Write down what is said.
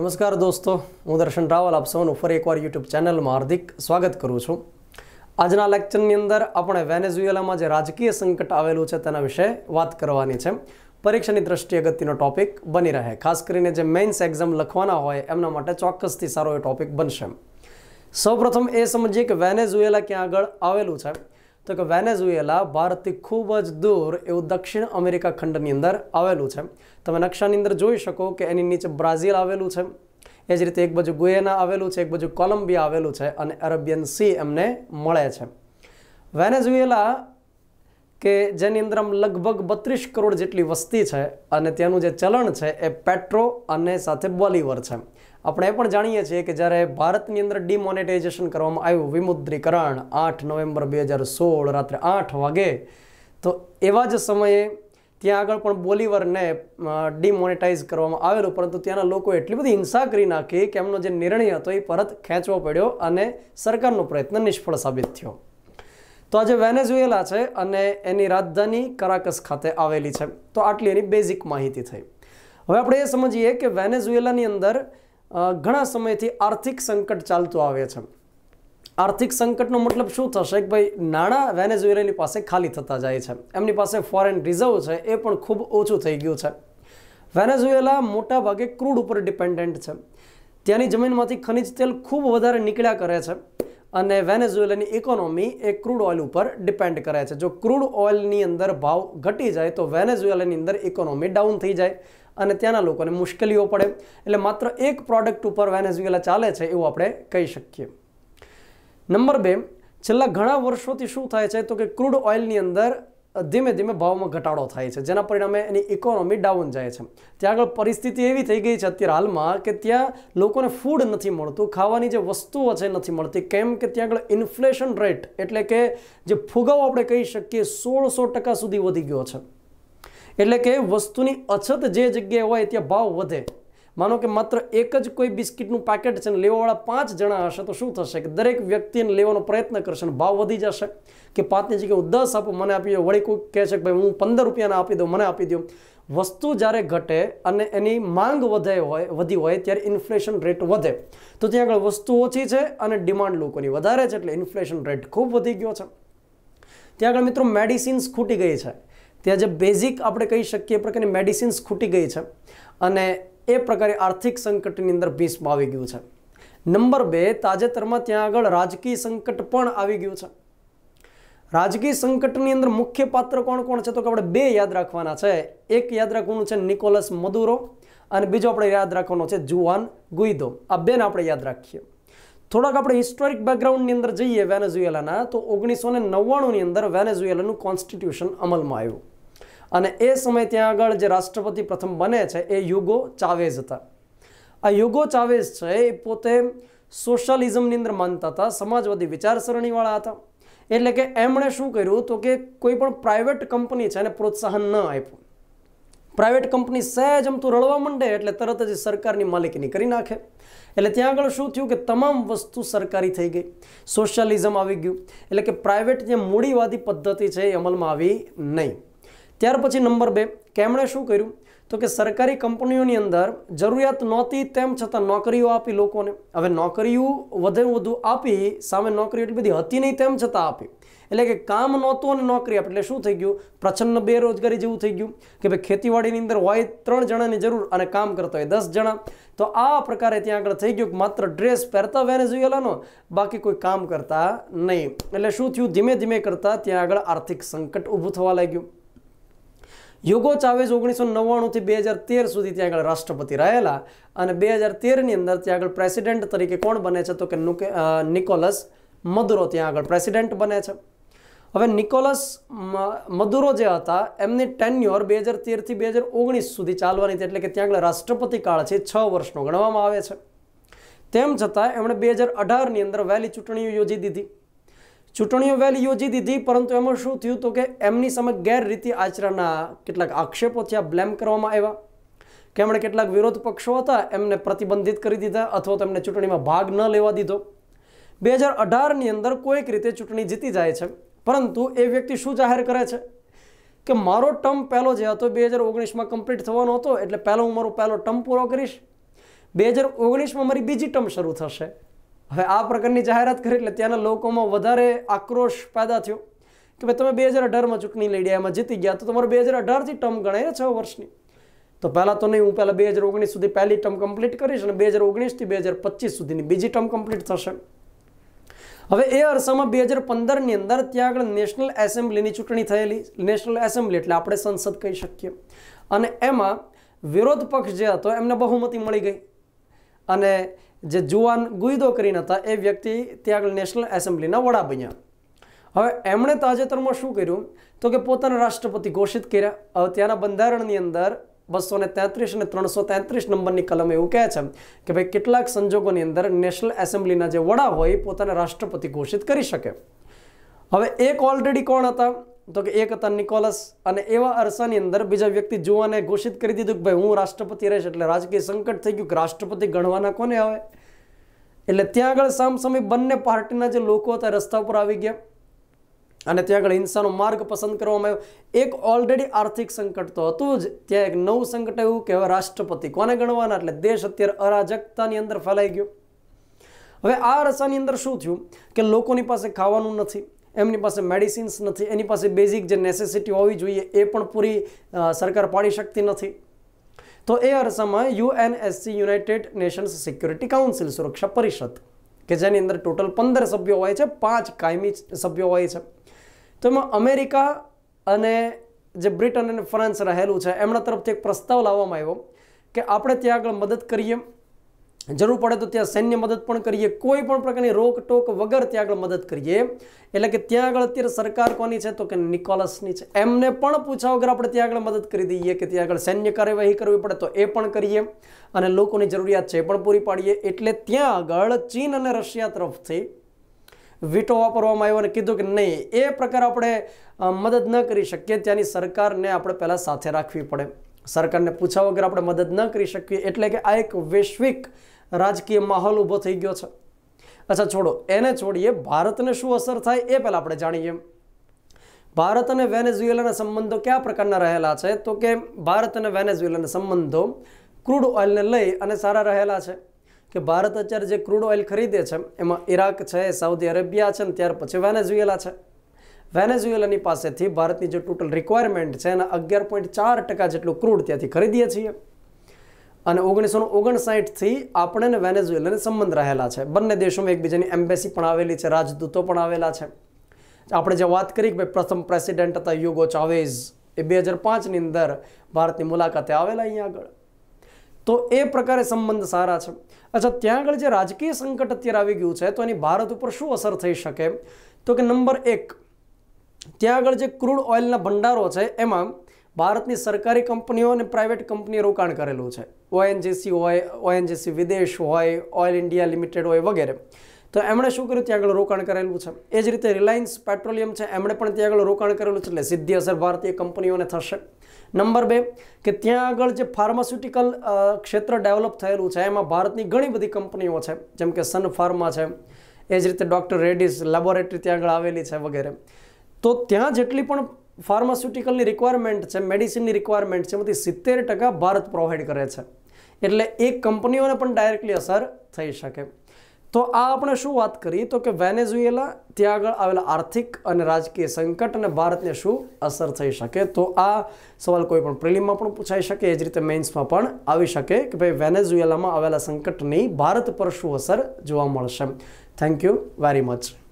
નમસ્કાર દોસ્તો, હું દર્શન રાવલ આપ સૌનું ફરી એકવાર યુટ્યુબ ચેનલમાં હાર્દિક સ્વાગત કરું છું। આજના લેક્ચરની અંદર આપણે વેનેઝુએલામાં જે રાજકીય સંકટ આવેલું છે તેના વિશે વાત કરવાની છે। પરીક્ષાની દ્રષ્ટિએ અગત્યનો ટોપિક બની રહે, ખાસ કરીને જે મેઇન્સ એક્ઝામ લખવાના હોય એમના માટે ચોક્કસથી સારો એ ટોપિક બનશે। સૌપ્રથમ એ સમજીએ કે વેનેઝુએલા ક્યાં આગળ આવેલું છે। તો કે વેનેઝુએલા ભારતથી ખૂબ જ દૂર એવું દક્ષિણ અમેરિકા ખંડની અંદર આવેલું છે। તમે નકશાની અંદર જોઈ શકો કે એની નીચે બ્રાઝિલ આવેલું છે, એ જ રીતે એક બાજુ ગુયેના આવેલું છે, એક બાજુ કોલંબિયા આવેલું છે અને અરેબિયન સી એમને મળે છે। વેનેઝુએલા કે જેની અંદર આમ લગભગ 32 કરોડ જેટલી વસ્તી છે અને ત્યાંનું જે ચલણ છે એ પેટ્રો અને સાથે બોલીવર છે। આપણે એ પણ જાણીએ છીએ કે જ્યારે ભારતની અંદર ડિમોનેટાઇઝેશન કરવામાં આવ્યું, વિમુદ્રીકરણ 8 નવેમ્બર 2016 રાત્રે 8 વાગે, તો એવા જ સમયે ત્યાં આગળ પણ બોલીવરને ડિમોનેટાઇઝ કરવામાં આવેલું, પરંતુ ત્યાંના લોકોએ એટલી બધી હિંસા કરી નાખી કે એમનો જે નિર્ણય હતો એ પરત ખેંચવો પડ્યો અને સરકારનો પ્રયત્ન નિષ્ફળ સાબિત થયો। તો આજે વેનેઝુએલા છે અને એની રાજધાની કરાકસ ખાતે આવેલી છે। તો આટલી એની બેઝિક માહિતી થઈ। હવે આપણે એ સમજીએ કે વેનેઝુએલાની અંદર ઘણા સમયથી આર્થિક સંકટ ચાલતું આવે છે। આર્થિક સંકટનો મતલબ શું થશે કે ભાઈ નાણાં વેનેઝુએલાની પાસે ખાલી થતા જાય છે, એમની પાસે ફોરેન રિઝર્વ છે એ પણ ખૂબ ઓછું થઈ ગયું છે। વેનેઝુએલા મોટા ભાગે ક્રૂડ ઉપર ડિપેન્ડન્ટ છે, ત્યાંની જમીનમાંથી ખનિજ તેલ ખૂબ વધારે નીકળ્યા કરે છે અને વેનેઝુએલાની ઇકોનોમી એ ક્રૂડ ઓઇલ ઉપર ડિપેન્ડ કરે છે। જો ક્રૂડ ઓઇલની અંદર ભાવ ઘટી જાય તો વેનેઝુએલાની અંદર ઇકોનોમી ડાઉન થઈ જાય અને ત્યાંના લોકોને મુશ્કેલીઓ પડે, એટલે માત્ર એક પ્રોડક્ટ ઉપર વેનેઝુએલા ચાલે છે એવું આપણે કહી શકીએ। નંબર 2, છેલ્લા ઘણા વર્ષોથી શું થાય છે તો કે ક્રૂડ ઓઇલની અંદર ધીમે ધીમે ભાવમાં ઘટાડો થાય છે, જેના પરિણામે એની ઇકોનોમી ડાઉન જાય છે। ત્યાં આગળ પરિસ્થિતિ એવી થઈ ગઈ છે અત્યારે હાલમાં કે ત્યાં લોકોને ફૂડ નથી મળતું, ખાવાની જે વસ્તુઓ છે નથી મળતી। કેમ કે ત્યાં આગળ ઇન્ફ્લેશન રેટ એટલે કે જે ફુગાવો આપણે કહી શકીએ 1600% સુધી વધી ગયો છે। એટલે કે વસ્તુની અછત જે જગ્યાએ હોય ત્યાં ભાવ વધે। માનો કે માત્ર એક જ કોઈ બિસ્કિટનું પેકેટ છે ને લેવાવાળા 5 જણા હશે તો શું થશે કે દરેક વ્યક્તિને લેવાનો પ્રયત્ન કરશે અને ભાવ વધી જશે કે 5ની જગ્યાએ હું 10 આપું મને આપી દો, વળી કોઈ કહે છે કે ભાઈ હું 15 રૂપિયાના આપી દઉં મને આપી દો। વસ્તુ જ્યારે ઘટે અને એની માંગ વધી હોય ત્યારે ઇન્ફ્લેશન રેટ વધે। તો ત્યાં આગળ વસ્તુ ઓછી છે અને ડિમાન્ડ લોકોની વધારે છે એટલે ઇન્ફ્લેશન રેટ ખૂબ વધી ગયો છે। ત્યાં આગળ મિત્રો મેડિસિન્સ ખૂટી ગઈ છે, ત્યાં જે બેઝિક આપણે કહી શકીએ એ પ્રકારની મેડિસિન્સ ખૂટી ગઈ છે અને એ પ્રકારે આર્થિક સંકટની અંદર ભીષ્મ આવી ગયું છે। નંબર 2, તાજેતરમાં ત્યાં આગળ રાજકીય સંકટ પણ આવી ગયું છે। રાજકીય સંકટની અંદર મુખ્ય પાત્ર કોણ કોણ છે તો કે આપણે 2 યાદ રાખવાના છે। એક યાદ રાખવાનું છે નિકોલસ મદુરો અને બીજો આપણે યાદ રાખવાનો છે જુઆન ગુઇદો। આ 2ને આપણે યાદ રાખીએ। થોડાક આપણે હિસ્ટોરિક બેકગ્રાઉન્ડની અંદર જઈએ વેનેઝુએલાના, તો 1999ની અંદર વેનેઝુએલાનું કોન્સ્ટિટ્યુશન અમલમાં આવ્યું અને એ સમય ત્યાં આગળ જે રાષ્ટ્રપતિ પ્રથમ બને છે એ યુગો ચાવેઝ હતા। આ યુગો ચાવેઝ છે એ પોતે સોશિયલિઝમની અંદર માનતા હતા, સમાજવાદી વિચારસરણીવાળા હતા। એટલે કે એમણે શું કર્યું તો કે કોઈ પણ પ્રાઇવેટ કંપની છે એને પ્રોત્સાહન ન આપ્યું। પ્રાઇવેટ કંપની સહેજ અમતું રળવા માંડે એટલે તરત જ સરકારની માલિકીની કરી નાખે। એટલે ત્યાં આગળ શું થયું કે તમામ વસ્તુ સરકારી થઈ ગઈ, સોશિયલિઝમ આવી ગયું, એટલે કે પ્રાઇવેટ જે મૂડીવાદી પદ્ધતિ છે એ અમલમાં આવી નહીં। ત્યાર પછી નંબર 2 કે એમણે શું કર્યું તો કે સરકારી કંપનીઓની અંદર જરૂરિયાત નહોતી તેમ છતાં નોકરીઓ આપી લોકોને। હવે નોકરીઓ વધુ આપી, સામે નોકરીઓ એટલી બધી હતી નહીં તેમ છતાં આપી, એટલે કે કામ નહોતું અને નોકરી આપી, એટલે શું થઈ ગયું પ્રચંડ બેરોજગારી જેવું થઈ ગયું કે ભાઈ ખેતીવાડીની અંદર હોય 3 જણાની જરૂર અને કામ કરતા હોય 10 જણા। તો આ પ્રકારે ત્યાં આગળ થઈ ગયું કે માત્ર ડ્રેસ પહેરતા વેનેઝુએલાનો, બાકી કોઈ કામ કરતા નહીં। એટલે શું થયું ધીમે ધીમે કરતા ત્યાં આગળ આર્થિક સંકટ ઊભું થવા લાગ્યું। યુગો ચાવેઝ 1999 થી 2013 સુધી ત્યાં આગળ રાષ્ટ્રપતિ રહેલા અને 2013ની અંદર ત્યાં આગળ પ્રેસિડેન્ટ તરીકે કોણ બને છે તો કે નિકોલસ મદુરો ત્યાં આગળ પ્રેસિડેન્ટ બને છે। હવે નિકોલસ મદુરો જે હતા એમની ટેન્યોર 2013 થી 2019 સુધી ચાલવાની હતી, એટલે કે ત્યાં આગળ રાષ્ટ્રપતિ કાળ છે 6 વર્ષનો ગણવામાં આવે છે। તેમ છતાં એમણે 2018ની અંદર વહેલી ચૂંટણીઓ યોજી દીધી। ચૂંટણીઓ વહેલી યોજી દીધી, પરંતુ એમાં શું થયું તો કે એમની સામે ગેરરીતિ આચરણના કેટલાક આક્ષેપો થયા, બ્લેમ કરવામાં આવ્યા કે એમણે કેટલાક વિરોધ પક્ષો હતા એમને પ્રતિબંધિત કરી દીધા અથવા તો એમને ચૂંટણીમાં ભાગ ન લેવા દીધો। 2018ની અંદર કોઈક રીતે ચૂંટણી જીતી જાય છે, પરંતુ એ વ્યક્તિ શું જાહેર કરે છે કે મારો ટર્મ પહેલો જે હતો 2019માં કમ્પ્લીટ થવાનો હતો, એટલે પહેલો હું મારો પહેલો ટર્મ પૂરો કરીશ। 2019માં મારી બીજી ટર્મ શરૂ થશે. હવે આ પ્રકારની જાહેરાત કરી એટલે ત્યાંના લોકોમાં વધારે આક્રોશ પેદા થયો કે ભાઈ તમે 2018માં ચૂંટણી લડ્યા, એમાં જીતી ગયા, તો તમારે 2018થી ટર્મ ગણાય ને 6 વર્ષની. તો પહેલાં તો નહીં, હું પહેલાં 2019 સુધી પહેલી ટર્મ કમ્પ્લીટ કરીશ અને 2019થી 2025 સુધીની બીજી ટર્મ કમ્પ્લીટ થશે. હવે એ અરસામાં 2015ની અંદર ત્યાં આગળ નેશનલ એસેમ્બલીની ચૂંટણી થયેલી. નેશનલ એસેમ્બલી એટલે આપણે સંસદ કહી શકીએ. અને એમાં વિરોધ પક્ષ જે હતો એમને બહુમતી મળી ગઈ અને જે જુવાન ગુઈદો કરીને હતા એ વ્યક્તિ ત્યાં આગળ નેશનલ એસેમ્બલીના વડા બન્યા. હવે એમણે તાજેતરમાં શું કર્યું તો કે પોતાના રાષ્ટ્રપતિ ઘોષિત કર્યા. હવે ત્યાંના બંધારણની અંદર 233 અને 333 નંબરની કલમ એવું કહે છે કે ભાઈ કેટલાક સંજોગોની અંદર નેશનલ એસેમ્બલીના જે વડા હોય પોતાના રાષ્ટ્રપતિ ઘોષિત કરી શકે. હવે એક ઓલરેડી કોણ હતા તો કે એક હતા નિકોલસ, અને એવા અરસાની અંદર બીજા વ્યક્તિ જુવાને ઘોષિત કરી દીધું કે ભાઈ હું રાષ્ટ્રપતિ રહીશ. એટલે રાજકીય સંકટ થઈ ગયું કે રાષ્ટ્રપતિ ગણવાના કોને આવે. એટલે ત્યાં આગળ સામસામે બંને પાર્ટીના જે લોકો હતા રસ્તા ઉપર આવી ગયા અને ત્યાં આગળ હિંસાનો માર્ગ પસંદ કરવામાં આવ્યો. એક ઓલરેડી આર્થિક સંકટ તો હતું જ, ત્યાં એક નવું સંકટ એવું કે હવે રાષ્ટ્રપતિ કોને ગણવાના. એટલે દેશ અત્યારે અરાજકતાની અંદર ફેલાઈ ગયો. હવે આ અરસાની અંદર શું થયું કે લોકોની પાસે ખાવાનું નથી, એમની પાસે મેડિસિન્સ નથી, એની પાસે બેઝિક જે નેસેસિટી હોવી જોઈએ એ પણ પૂરી સરકાર પાડી શકતી નથી. તો એ અરસામાં UNSC United Nations security council સુરક્ષા પરિષદ કે જેની અંદર ટોટલ 15 સભ્યો હોય છે, 5 કાયમી સભ્યો હોય છે. તો એમાં અમેરિકા અને જે બ્રિટન અને ફ્રાન્સ રહેલું છે એમના તરફથી એક પ્રસ્તાવ લાવવામાં આવ્યો કે આપણે ત્યાં આગળ મદદ કરીએ, જરૂર પડે તો ત્યાં સૈન્ય મદદ પણ કરીએ, કોઈ પણ પ્રકારની રોકટોક વગર ત્યાં આગળ મદદ કરીએ. એટલે કે ત્યાં આગળ અત્યારે સરકાર કોની છે તો કે નિકોલસની છે. એમને પણ પૂછ્યા વગર આપણે ત્યાં આગળ મદદ કરી દઈએ કે ત્યાં આગળ સૈન્ય કાર્યવાહી કરવી પડે તો એ પણ કરીએ અને લોકોની જરૂરિયાત છે એ પણ પૂરી પાડીએ. એટલે ત્યાં આગળ ચીન અને રશિયા તરફથી વીટો વાપરવામાં આવ્યો અને કીધું કે નહીં, એ પ્રકાર આપણે મદદ ન કરી શકીએ, ત્યાંની સરકારને આપણે પહેલાં સાથે રાખવી પડે, સરકારને પૂછ્યા વગર આપણે મદદ ન કરી શકીએ. એટલે કે આ એક વૈશ્વિક રાજકીય માહોલ ઊભો થઈ ગયો છે. અચ્છા છોડો, એને છોડીએ, ભારતને શું અસર થાય એ પહેલાં આપણે જાણીએ. ભારત અને વેનેઝુએલાના સંબંધો કયા પ્રકારના રહેલા છે તો કે ભારત અને વેનેઝુએલાના સંબંધો ક્રૂડ ઓઇલને લઈ અને સારા રહેલા છે. કે ભારત અત્યારે જે ક્રૂડ ઓઇલ ખરીદે છે એમાં ઈરાક છે, સાઉદી અરેબિયા છે અને ત્યાર પછી વેનેઝુએલા છે. વેનેઝુએલાની પાસેથી ભારતની જે ટોટલ રિક્વાયરમેન્ટ છે એના 11.4% જેટલું ક્રૂડ ત્યાંથી ખરીદીએ છીએ. અને 1959થી આપણે ને વેનેઝુએલાને સંબંધ રહેલા છે. બંને દેશોમાં એકબીજાની એમ્બેસી પણ આવેલી છે, રાજદૂતો પણ આવેલા છે. આપણે જે વાત કરી કે ભાઈ પ્રથમ પ્રેસિડેન્ટ હતા યુગો ચાવેઝ, એ 2005ની અંદર ભારતની મુલાકાતે આવેલા અહીંયા આગળ. તો એ પ્રકારે સંબંધ સારા છે. અચ્છા, ત્યાં આગળ જે રાજકીય સંકટ અત્યારે આવી ગયું છે તો એની ભારત ઉપર શું અસર થઈ શકે તો કે નંબર 1, ત્યાં આગળ જે ક્રૂડ ઓઇલના ભંડારો છે એમાં ભારતની સરકારી કંપનીઓ અને પ્રાઇવેટ કંપનીઓ રોકાણ કરેલું છે. ONGC હોય, ONGC વિદેશ હોય, ઓઇલ ઇન્ડિયા લિમિટેડ હોય વગેરે. તો એમણે શું કર્યું, ત્યાં આગળ રોકાણ કરેલું છે. એ જ રીતે રિલાયન્સ પેટ્રોલિયમ છે, એમણે પણ ત્યાં આગળ રોકાણ કરેલું છે. એટલે સીધી અસર ભારતીય કંપનીઓને થશે. નંબર 2 કે ત્યાં આગળ જે ફાર્માસ્યુટિકલ ક્ષેત્ર ડેવલપ થયેલું છે એમાં ભારતની ઘણી બધી કંપનીઓ છે, જેમ કે સન ફાર્મા છે, એ જ રીતે ડૉક્ટર રેડ્ડીઝ લેબોરેટરી ત્યાં આગળ આવેલી છે વગેરે. તો ત્યાં જેટલી પણ ફાર્માસ્યુટિકલની રિક્વાયરમેન્ટ છે, મેડિસિનની રિક્વાયરમેન્ટ છે, એમાંથી 70% ભારત પ્રોવાઈડ કરે છે. એટલે એ કંપનીઓને પણ ડાયરેક્ટલી અસર થઈ શકે. તો આ આપણે શું વાત કરી તો કે વેનેઝુએલા, ત્યાં આગળ આવેલા આર્થિક અને રાજકીય સંકટ અને ભારતને શું અસર થઈ શકે. તો આ સવાલ કોઈ પણ પ્રિલિમમાં પણ પૂછાઈ શકે, એ જ રીતે મેઇન્સમાં પણ આવી શકે કે ભાઈ વેનેઝુએલામાં આવેલા સંકટની ભારત પર શું અસર જોવા મળશે. Thank you very much.